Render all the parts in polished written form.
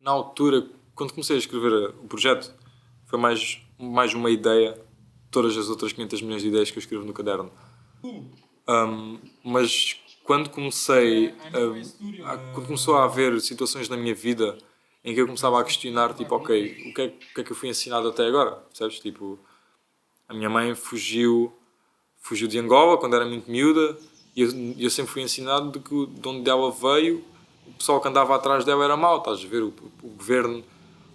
Na altura, quando comecei a escrever o projeto, foi mais uma ideia de todas as outras 500 milhões de ideias que eu escrevo no caderno. Mas quando quando começou a haver situações na minha vida em que eu começava a questionar, tipo, ok, o que é que eu fui ensinado até agora? Percebes? Tipo, a minha mãe fugiu de Angola quando era muito miúda e eu sempre fui ensinado de onde ela veio, o pessoal que andava atrás dela era mau, estás a ver? O governo,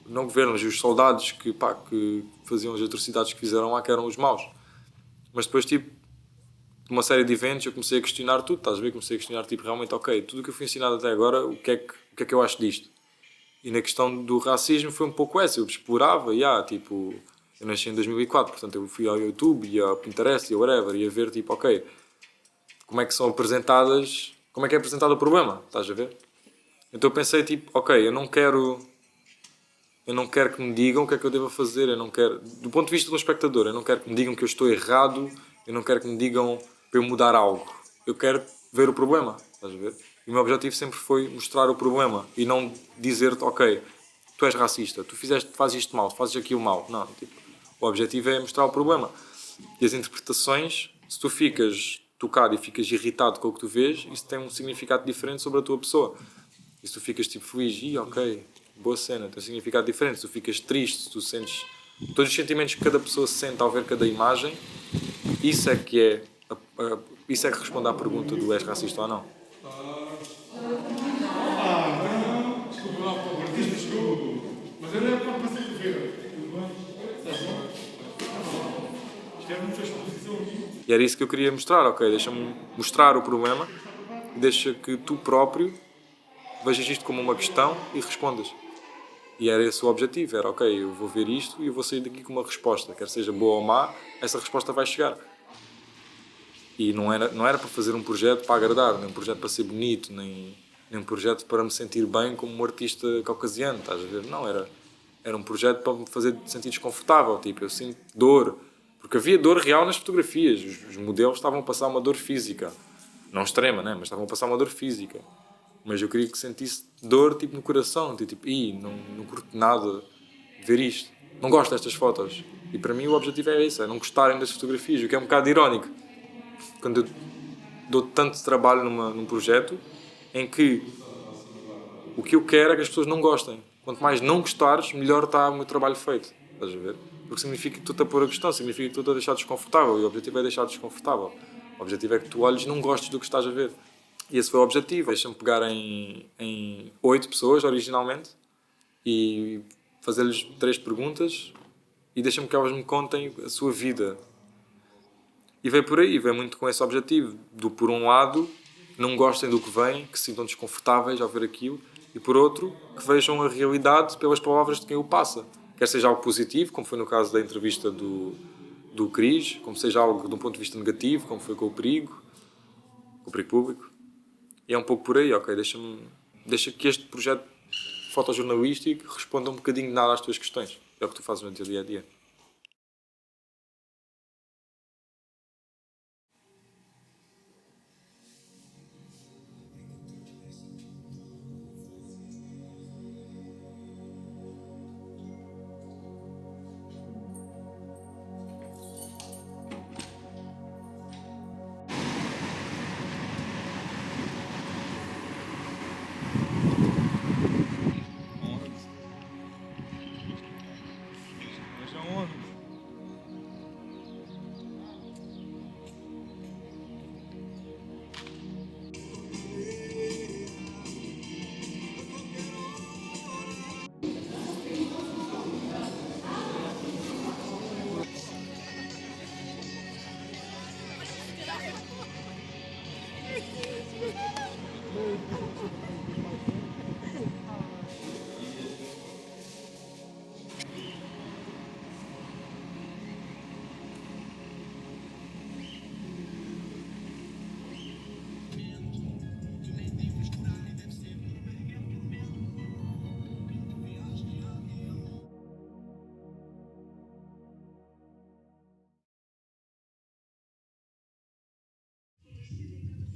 não o governo, mas os soldados que faziam as atrocidades que fizeram lá que eram os maus. Mas depois, tipo, de uma série de eventos eu comecei a questionar tudo, estás a ver? Comecei a questionar, tipo, realmente, ok, tudo o que eu fui ensinado até agora, o que é que eu acho disto? E na questão do racismo foi um pouco essa, eu explorava, tipo, eu nasci em 2004, portanto eu fui ao YouTube e ao Pinterest e ao whatever, e a ver, tipo, ok, como é que é apresentado o problema, estás a ver? Então eu pensei, tipo, ok, eu não quero que me digam o que é que eu devo fazer, eu não quero, do ponto de vista de um espectador, eu não quero que me digam que eu estou errado, eu não quero que me digam para eu mudar algo, eu quero ver o problema, estás a ver? E o meu objetivo sempre foi mostrar o problema e não dizer-te, ok, tu és racista, fazes isto mal, tu fazes aquilo mal. Não, tipo, o objetivo é mostrar o problema. E as interpretações, se tu ficas tocado e ficas irritado com o que tu vês, isso tem um significado diferente sobre a tua pessoa. E se tu ficas tipo feliz, ok, boa cena, tem um significado diferente. Se tu ficas triste, se tu sentes todos os sentimentos que cada pessoa sente ao ver cada imagem, isso é que é, isso é que responde à pergunta do és racista ou não. Não, desculpa lá, por favor, diz-me tudo. Mas eu não é para ser de ver. Tudo bem? Isto é muita exposição aqui. E era isso que eu queria mostrar, ok, deixa-me mostrar o problema e deixa que tu próprio vejas isto como uma questão e respondas. E era esse o objetivo, era ok, eu vou ver isto e eu vou sair daqui com uma resposta, quer seja boa ou má, essa resposta vai chegar. E não era para fazer um projeto para agradar, nem um projeto para ser bonito, nem um projeto para me sentir bem como um artista caucasiano, estás a ver? Não, era um projeto para me fazer sentir desconfortável, tipo, eu sinto dor, porque havia dor real nas fotografias, os modelos estavam a passar uma dor física, não extrema, né? Mas estavam a passar uma dor física. Mas eu queria que sentisse dor tipo no coração, tipo, não curto nada de ver isto, não gosto destas fotos. E para mim o objetivo é esse, é não gostarem das fotografias, o que é um bocado irónico quando eu dou tanto trabalho num projeto em que o que eu quero é que as pessoas não gostem. Quanto mais não gostares, melhor está o meu trabalho feito. Estás a ver? Porque significa que tu estás a pôr a questão, significa que tu estás a deixar desconfortável. E o objetivo é deixar desconfortável. O objetivo é que tu olhes e não gostes do que estás a ver. E esse foi o objetivo. Deixa-me pegar em 8 pessoas originalmente e fazer-lhes 3 perguntas e deixa-me que elas me contem a sua vida. E veio por aí, veio muito com esse objetivo. Por um lado, não gostem do que vem, que se sintam desconfortáveis ao ver aquilo, e por outro, que vejam a realidade pelas palavras de quem o passa. Quer seja algo positivo, como foi no caso da entrevista do Cris, como seja algo de um ponto de vista negativo, como foi com o perigo público. E é um pouco por aí, ok, deixa que este projeto fotojornalístico responda um bocadinho de nada às tuas questões. É o que tu fazes no teu dia a dia.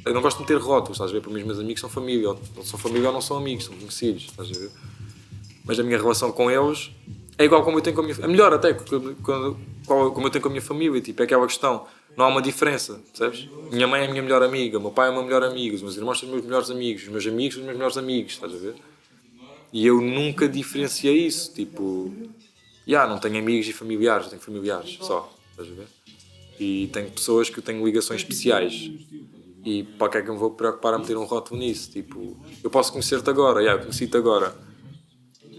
Eu não gosto de meter rótulos, estás a ver? Para mim os meus amigos são família, ou não são família ou não são amigos, são conhecidos, estás a ver? Mas a minha relação com eles é igual como eu tenho com a minha família. É melhor até como eu tenho com a minha família, tipo, é aquela questão. Não há uma diferença, percebes? Minha mãe é a minha melhor amiga, o meu pai é o meu melhor amigo, os meus irmãos são os meus melhores amigos, os meus amigos são os meus melhores amigos, estás a ver? E eu nunca diferenciei isso, tipo... não tenho amigos e familiares, eu tenho familiares só, estás a ver? E tenho pessoas que eu tenho ligações especiais. E para que é que eu me vou preocupar a meter um rótulo nisso? Tipo, eu posso conhecer-te agora, eu conheci-te agora.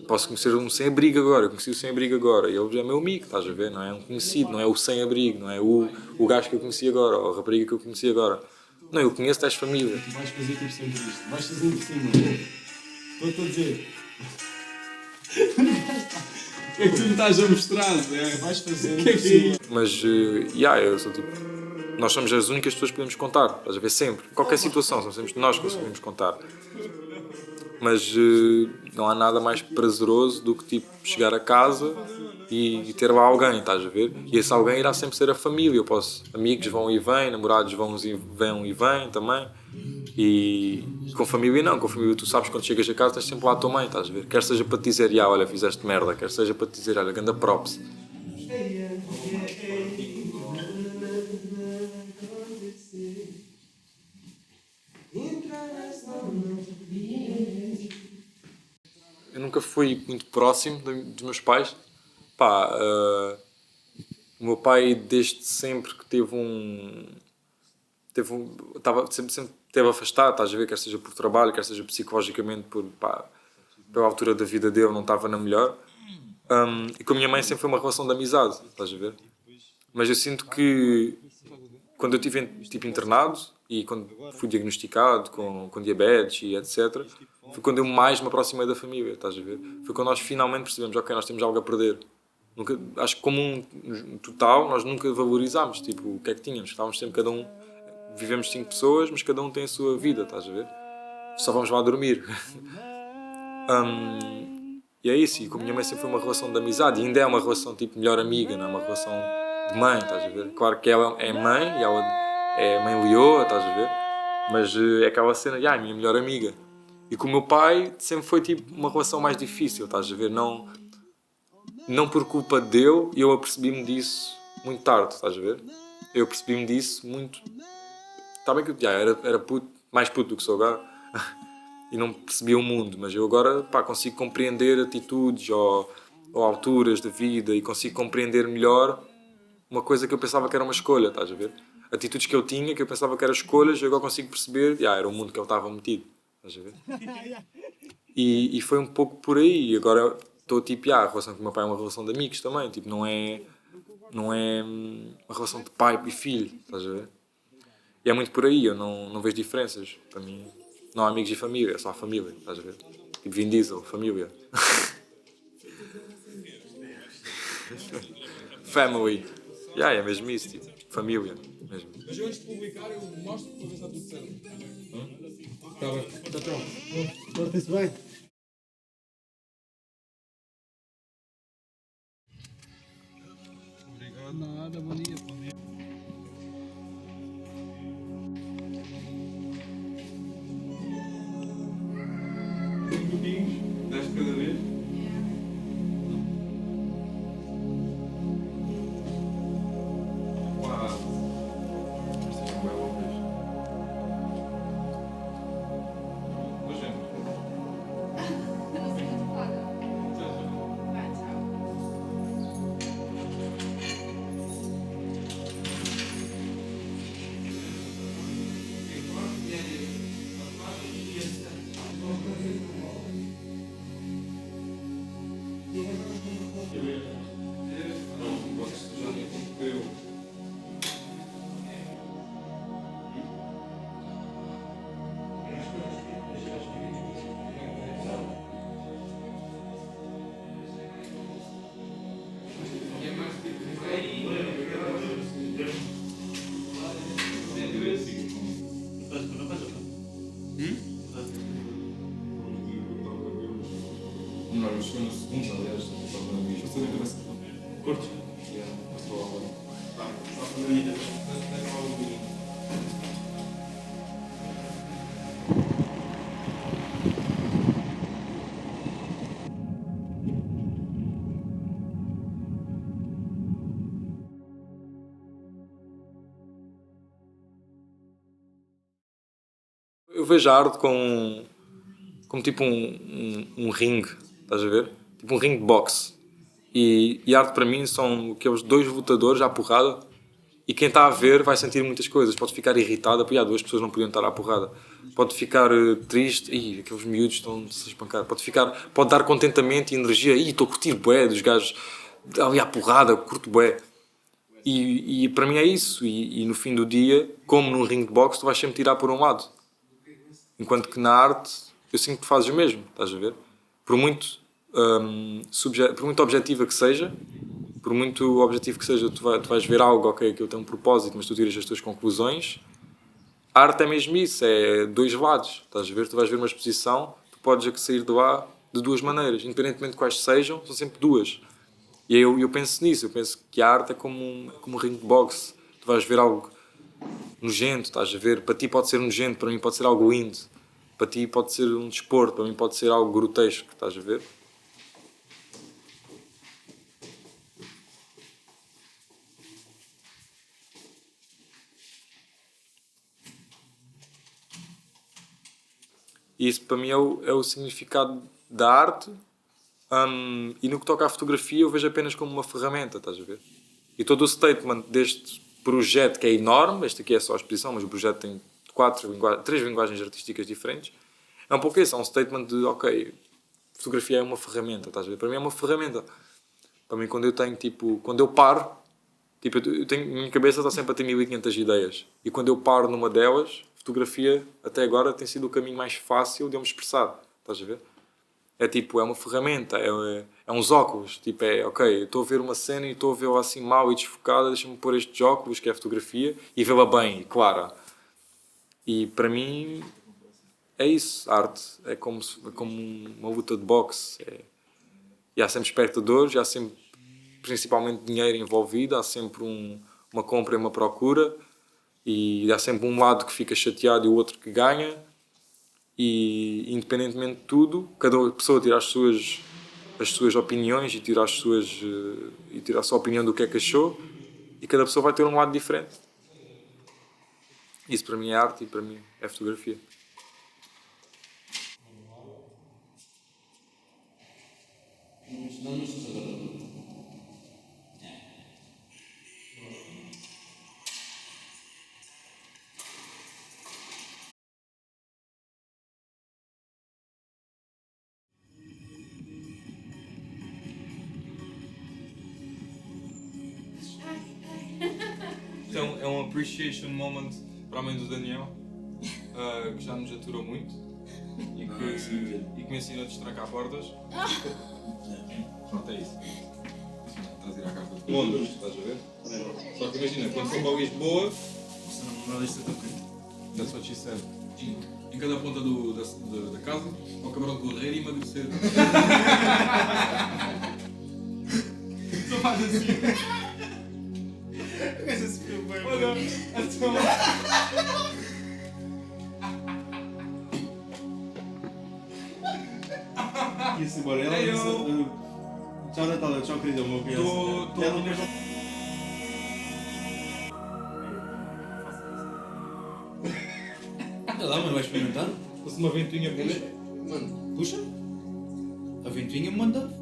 Posso conhecer um sem-abrigo agora, eu conheci o sem-abrigo agora. Ele é meu amigo, estás a ver? Não é um conhecido, não é o sem-abrigo, não é o gajo que eu conheci agora, ou a rapariga que eu conheci agora. Não, eu conheço, tens família. Tu vais fazer tipo sempre isto, vais fazer por cima. Estou-te a dizer. O que é que tu me estás a mostrar, Zé? Vais fazer por cima. Mas, eu sou tipo... Nós somos as únicas pessoas que podemos contar, estás a ver? Sempre. Qualquer situação, são sempre nós que conseguimos contar. Mas não há nada mais prazeroso do que tipo chegar a casa e ter lá alguém, estás a ver? E esse alguém irá sempre ser a família. Eu posso, amigos vão e vêm, namorados vão e vêm também. E com família não, com família tu sabes quando chegas a casa tens sempre lá a tua mãe, estás a ver? Quer seja para te dizer, olha, fizeste merda, quer seja para te dizer, olha, ganda props. Eu nunca fui muito próximo dos meus pais. O meu pai desde sempre que sempre esteve afastado, estás a ver, quer seja por trabalho, quer seja psicologicamente, pela altura da vida dele não estava na melhor. E com a minha mãe sempre foi uma relação de amizade, estás a ver? Mas eu sinto que quando eu estive tipo, internado e quando fui diagnosticado com diabetes e etc., foi quando eu mais me aproximei da família, estás a ver? Foi quando nós finalmente percebemos, ok, nós temos algo a perder. Acho que como um total, nós nunca valorizámos, tipo, o que é que tínhamos. Estávamos sempre cada um, vivemos 5 pessoas, mas cada um tem a sua vida, estás a ver? Só vamos lá dormir. E é isso, e com a minha mãe sempre foi uma relação de amizade, e ainda é uma relação tipo melhor amiga, não é uma relação de mãe, estás a ver? Claro que ela é mãe, e ela é mãe leoa, estás a ver? Mas é aquela cena, é a minha melhor amiga. E com o meu pai sempre foi tipo uma relação mais difícil, estás a ver? Não por culpa dele, e eu apercebi-me disso muito tarde, estás a ver? Eu percebi-me disso muito... Está bem que eu era puto, mais puto do que sou agora, e não percebia o mundo, mas eu agora consigo compreender atitudes ou alturas da vida e consigo compreender melhor uma coisa que eu pensava que era uma escolha, estás a ver? Atitudes que eu tinha, que eu pensava que eram escolhas, eu agora consigo perceber, era o mundo que ele estava metido, estás a ver? E foi um pouco por aí, e agora estou tipo, a relação com o meu pai é uma relação de amigos também, tipo, não é uma relação de pai e filho, estás a ver? E é muito por aí, eu não vejo diferenças, para mim não há amigos e família, é só a família, estás a ver? Tipo Vin Diesel, família. Family. É mesmo isso, tipo, família, mesmo. Mas eu antes de publicar, eu mostro para ver se está tudo certo. Está bem. Tchau. Portem-se bem. Obrigado. Nada, bom dia. Pouquinhos, 10 cada vez. Eu vejo a arte como tipo um ringue, estás a ver? Tipo um ringue de boxe. E arte para mim são aqueles dois lutadores à porrada e quem está a ver vai sentir muitas coisas. Pode ficar irritado, porque duas pessoas não podiam estar à porrada. Pode ficar triste, aqueles miúdos estão-se a espancar. Pode dar contentamento e energia, estou a curtir bué dos gajos ali à porrada, curto bué. E para mim é isso. E no fim do dia, como num ringue de boxe, tu vais sempre tirar por um lado. Enquanto que na arte, eu sinto que fazes o mesmo, estás a ver? Por muito, por muito objetiva que seja, tu vais ver algo, ok, que eu tenho um propósito, mas tu tiras as tuas conclusões. A arte é mesmo isso, é dois lados, estás a ver? Tu vais ver uma exposição, tu podes sair de lá de duas maneiras, independentemente de quais sejam, são sempre duas. E eu penso nisso, eu penso que a arte é como um ringue de boxe. Tu vais ver algo nojento, estás a ver? Para ti pode ser nojento, para mim pode ser algo lindo. Para ti pode ser um desporto, para mim pode ser algo grotesco, estás a ver? E isso para mim é o significado da arte. E no que toca à fotografia eu vejo apenas como uma ferramenta, estás a ver? E todo o statement deste projeto, que é enorme, este aqui é só a exposição, mas o projeto tem três linguagens artísticas diferentes, é um pouco isso, é um statement de, ok, fotografia é uma ferramenta, estás a ver? Para mim é uma ferramenta. Para mim quando eu paro, a minha cabeça está sempre a ter 1500 ideias. E quando eu paro numa delas, fotografia até agora tem sido o caminho mais fácil de eu me expressar, estás a ver? É uma ferramenta, é uns óculos. Ok, estou a ver uma cena e estou a vê-la assim mal e desfocada, deixa-me pôr estes óculos, que é a fotografia, e vê-la bem e clara. E para mim é isso, a arte. É como uma luta de boxe. E há sempre espectadores, há sempre principalmente dinheiro envolvido, há sempre uma compra e uma procura, e há sempre um lado que fica chateado e o outro que ganha. E independentemente de tudo, cada pessoa tira as suas opiniões e tira a sua opinião do que é que achou, e cada pessoa vai ter um lado diferente. Isso para mim é arte e para mim é fotografia. Então é um appreciation moment para a mãe do Daniel, que já nos aturou muito e que me ensina a destrancar portas. Pronto, é isso. Estás a ir à casa de Londres, estás a ver? Só que imagina, quando for para Lisboa, that's what she said. Em cada ponta da casa, ao cabrão correr e emagrecer. Só faz assim. Esse filme foi Olha, Isso, embora. Ela disse. Tchau, Natália, tchau, querida, uma criança. Ela mesmo. Olha lá, mas vai experimentar? fosse uma ventoinha por aí. Mano, puxa. A ventoinha manda.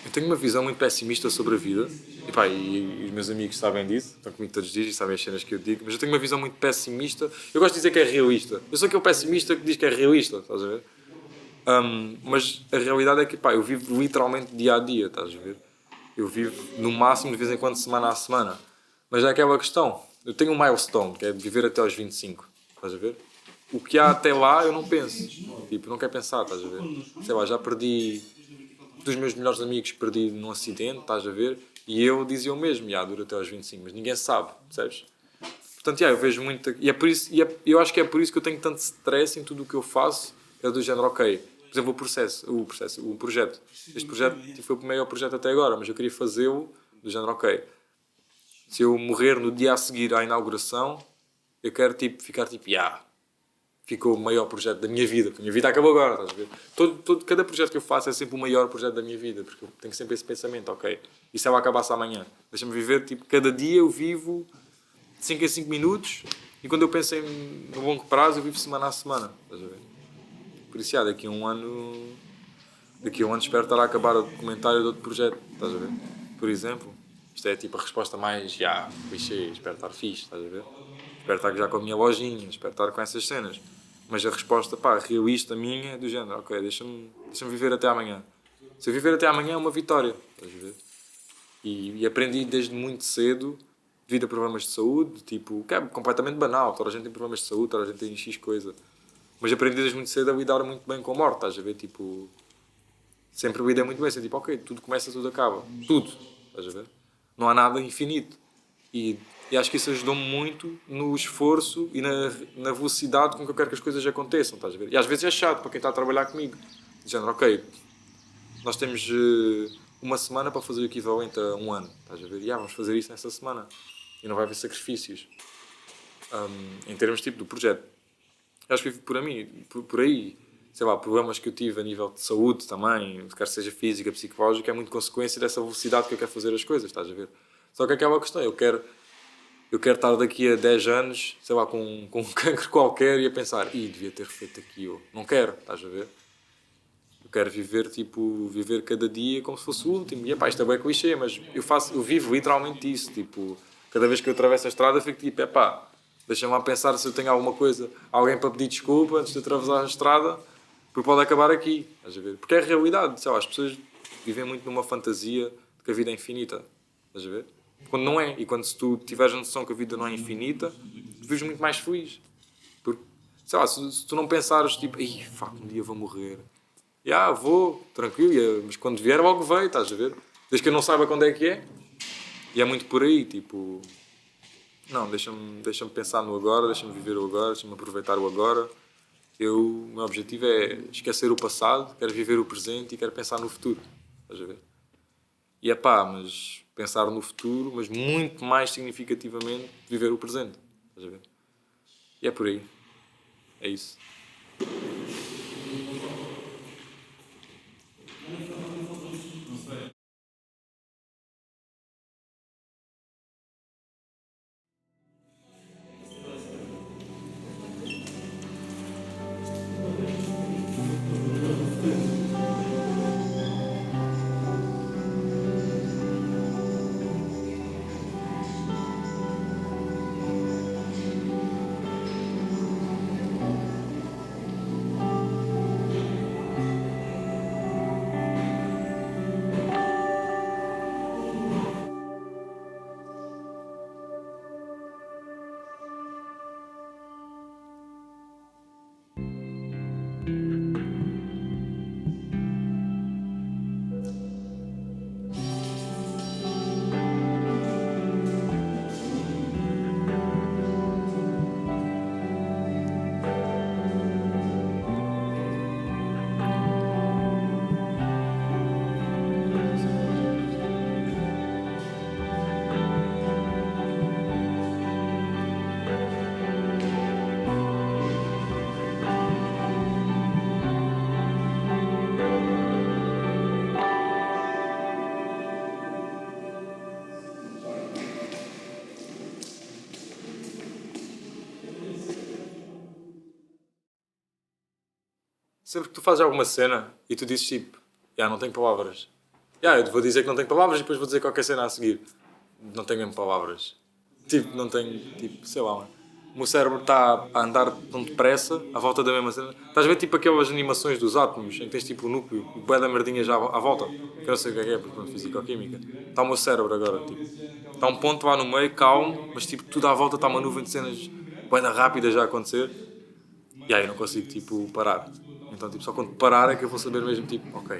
Eu tenho uma visão muito pessimista sobre a vida. E os meus amigos sabem disso, estão comigo todos os dias e sabem as cenas que eu digo, mas eu tenho uma visão muito pessimista. Eu gosto de dizer que é realista. Eu sou aquele pessimista que diz que é realista, estás a ver? Mas a realidade é que eu vivo literalmente dia a dia, estás a ver? Eu vivo no máximo de vez em quando, semana a semana. Mas é aquela questão. Eu tenho um milestone, que é de viver até aos 25, estás a ver? O que há até lá eu não penso. Não quero pensar, estás a ver? Sei lá, já perdi dos meus melhores amigos, perdi num acidente, estás a ver? E eu dizia o mesmo, dura até aos 25, mas ninguém sabe, percebes? Portanto, eu vejo muito... E é por isso, eu acho que é por isso que eu tenho tanto stress em tudo o que eu faço. É do género, ok. Por exemplo, o projeto. Este projeto tipo, foi o maior projeto até agora, mas eu queria fazê-lo do género, ok. Se eu morrer no dia a seguir à inauguração, eu quero tipo, ficar tipo, ficou o maior projeto da minha vida. Porque a minha vida acabou agora, estás a ver? Cada projeto que eu faço é sempre o maior projeto da minha vida. Porque eu tenho sempre esse pensamento, ok. E se ela acabasse amanhã? Deixa-me viver, tipo, cada dia eu vivo... 5 em 5 minutos, e quando eu penso no longo prazo, eu vivo semana a semana. Estás a ver? Por isso, daqui a um ano espero estar a acabar o documentário de outro projeto. Estás a ver? Por exemplo, isto é tipo a resposta mais, clichê, espero estar fixe, estás a ver? Espero estar já com a minha lojinha, espero estar com essas cenas. Mas a resposta, realista minha, é do género, ok, deixa-me viver até amanhã. Se eu viver até amanhã é uma vitória, estás a ver? E aprendi desde muito cedo devido a problemas de saúde, tipo, que é completamente banal, toda a gente tem problemas de saúde, toda a gente tem X coisa. Mas aprendi desde muito cedo a lidar muito bem com a morte, estás a ver, tipo... Sempre lidei muito bem, assim, tipo, ok, tudo começa, tudo acaba. Tudo, estás a ver? Não há nada infinito. E acho que isso ajudou-me muito no esforço e na velocidade com que eu quero que as coisas aconteçam, estás a ver? E às vezes é chato para quem está a trabalhar comigo. Dizendo, ok, nós temos uma semana para fazer o equivalente a um ano, estás a ver? Vamos fazer isso nessa semana. E não vai haver sacrifícios em termos tipo do projeto. Acho que por aí, sei lá, problemas que eu tive a nível de saúde também, quer seja física, psicológica, é muito consequência dessa velocidade que eu quero fazer as coisas, estás a ver? Só que aquela questão, eu quero estar daqui a 10 anos, sei lá, com um cancro qualquer e a pensar, devia ter feito aquilo. Não quero, estás a ver? Eu quero viver cada dia como se fosse o último. E isto é bem clichê, mas eu vivo literalmente isso, tipo... Cada vez que eu atravesso a estrada, eu fico tipo, deixa-me lá pensar se eu tenho alguma coisa, alguém para pedir desculpa antes de atravessar a estrada, porque pode acabar aqui, estás a ver? Porque é a realidade, sei lá, as pessoas vivem muito numa fantasia de que a vida é infinita, estás a ver? Quando não é, e quando se tu tiveres a noção que a vida não é infinita, tu vives muito mais feliz. Porque, sei lá, se tu não pensares, tipo, um dia vou morrer. Vou, tranquilo, mas quando vier logo veio, estás a ver? Desde que eu não saiba quando é que é. E é muito por aí, tipo... Não, deixa-me pensar no agora, deixa-me viver o agora, deixa-me aproveitar o agora. O meu objetivo é esquecer o passado, quero viver o presente e quero pensar no futuro. Estás a ver? E mas pensar no futuro, mas muito mais significativamente viver o presente. Estás a ver? E é por aí. É isso. Sempre que tu fazes alguma cena e tu dizes tipo, não tenho palavras. Eu vou dizer que não tenho palavras e depois vou dizer qualquer cena a seguir. Não tenho mesmo palavras. Tipo, não tenho, tipo, sei lá, mano. O meu cérebro está a andar tão depressa à volta da mesma cena. Estás a ver tipo aquelas animações dos átomos em que tens tipo o núcleo e bué da merdinha já à volta? Que eu não sei o que é, porque pronto, físico-química. Está o meu cérebro agora, tipo. Está um ponto lá no meio, calmo, mas tipo tudo à volta está uma nuvem de cenas bué da rápidas já a acontecer. E aí eu não consigo tipo parar. Então tipo, só quando parar é que eu vou saber mesmo tipo, ok,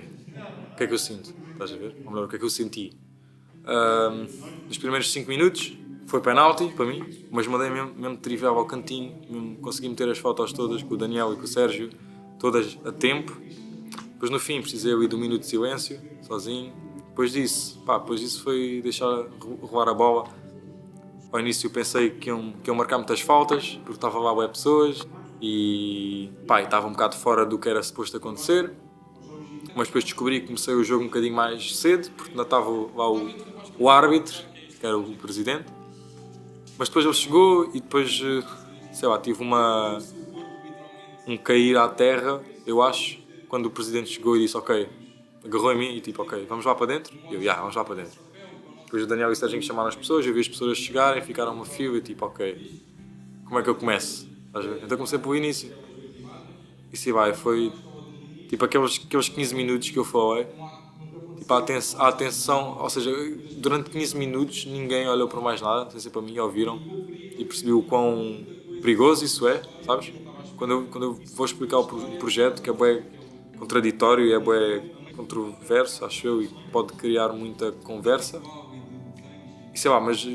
o que é que eu sinto? Estás a ver? Ou melhor, o que é que eu senti? Nos primeiros 5 minutos Foi penalti para mim, mas mandei mesmo trivial ao cantinho, mesmo consegui meter as fotos todas com o Daniel e com o Sérgio, todas a tempo. Depois no fim precisei eu ir do minuto de silêncio, sozinho. Depois disso foi deixar rolar a bola. Ao início pensei que iam marcar muitas faltas, porque estava lá web pessoas e estava um bocado fora do que era suposto acontecer. Mas depois descobri que comecei o jogo um bocadinho mais cedo, porque ainda estava lá o árbitro, que era o presidente. Mas depois ele chegou e depois, tive um cair à terra, eu acho, quando o presidente chegou e disse ok, agarrou em mim e tipo ok, vamos lá para dentro? E eu, vamos lá para dentro. Depois o Daniel e o Sérgio chamaram as pessoas, eu vi as pessoas chegarem, ficaram uma fila e tipo ok, como é que eu começo? Então comecei pelo início. E se vai, foi tipo aqueles 15 minutos que eu falei, tipo, a atenção, ou seja, durante 15 minutos ninguém olhou para mais nada, sem ser para mim, ouviram e percebi o quão perigoso isso é, sabes? Quando eu vou explicar o projeto, que é bem contraditório e é bem controverso, acho eu, e pode criar muita conversa, e sei lá, mas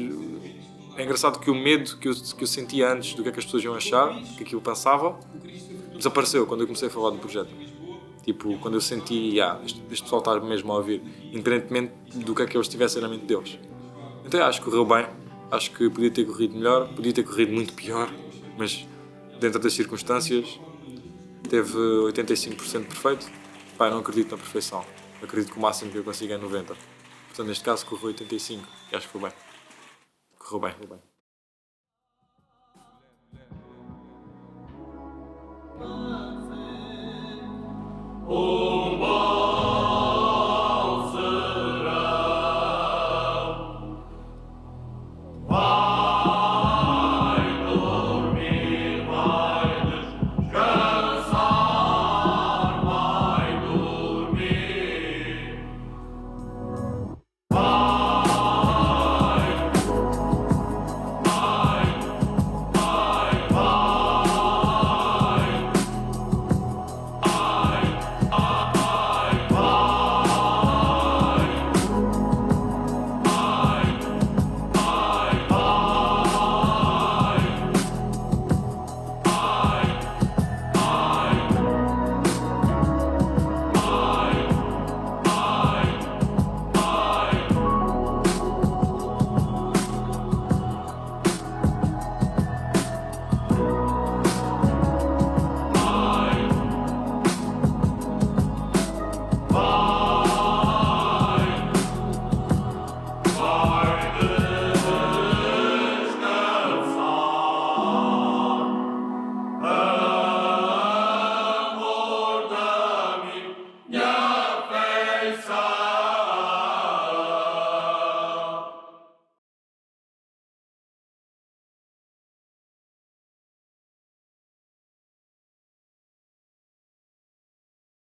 é engraçado que o medo que eu sentia antes do que é que as pessoas iam achar, que aquilo pensava, desapareceu quando eu comecei a falar do projeto. Tipo, quando eu senti, este pessoal está mesmo a ouvir, independentemente do que é que eles tivessem na mente deles. Então acho que correu bem, acho que podia ter corrido melhor, podia ter corrido muito pior, mas dentro das circunstâncias teve 85% perfeito. Não acredito na perfeição, acredito que o máximo que eu consigo é 90%. Portanto, neste caso correu 85% e acho que foi bem. Correu bem.